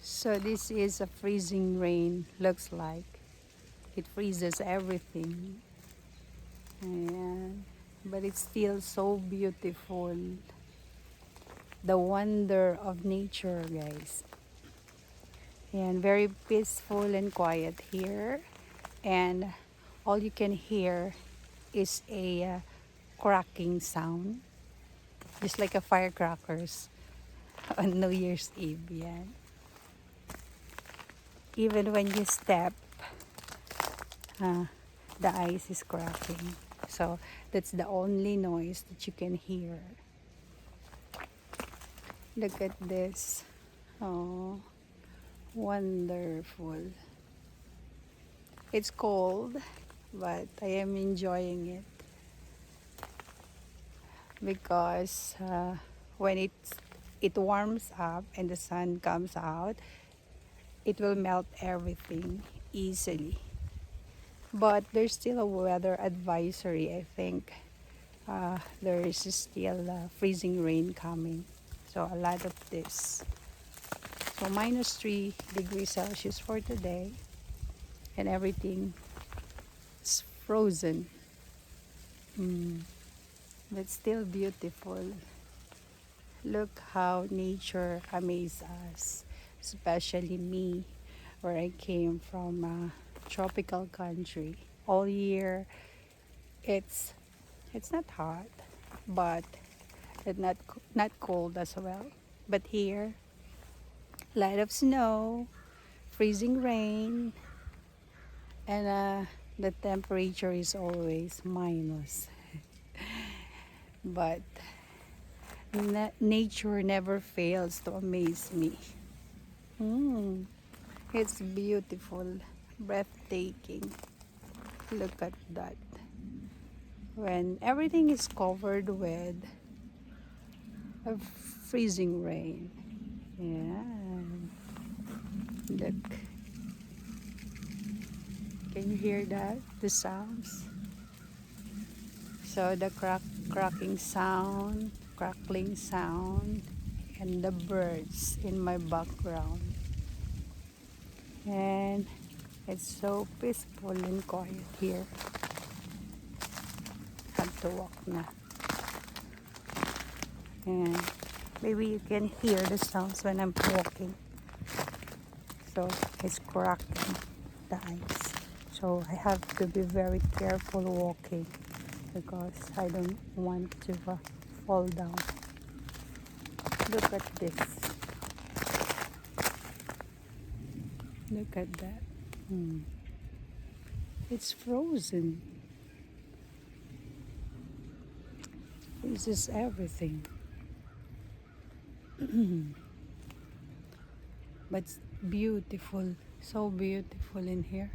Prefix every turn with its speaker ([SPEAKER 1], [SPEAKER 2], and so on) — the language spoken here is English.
[SPEAKER 1] So this is a freezing rain, looks like. It freezes everything. Ayan. But it's still so beautiful. The wonder of nature, guys. And very peaceful and quiet here. And all you can hear is a cracking sound. Just like a firecrackers on New Year's Eve. Yan. Even when you step, uh, the ice is cracking. So that's the only noise that you can hear. Look at this. Oh, wonderful. It's cold, but I am enjoying it because when it warms up and the sun comes out, it will melt everything easily. But there's still a weather advisory, I think. There is still freezing rain coming. So a lot of this. So minus 3 degrees Celsius for today. And everything is frozen. But still beautiful. Look how nature amazes us. Especially me, where I came from a tropical country. All year, it's not hot, but it's not cold as well. But here, lot of snow, freezing rain, and the temperature is always minus. But nature never fails to amaze me. It's beautiful, breathtaking. Look at that. When everything is covered with a freezing rain. Yeah. Look. Can you hear that? The sounds? So the cracking sound, crackling sound, and the birds in my background. And it's so peaceful and quiet here. Have to walk na. And maybe you can hear the sounds when I'm walking. So it's cracking the ice. So I have to be very careful walking because I don't want to fall down. Look at this. Look at that. It's frozen. Freezes everything. But it's beautiful. So beautiful in here.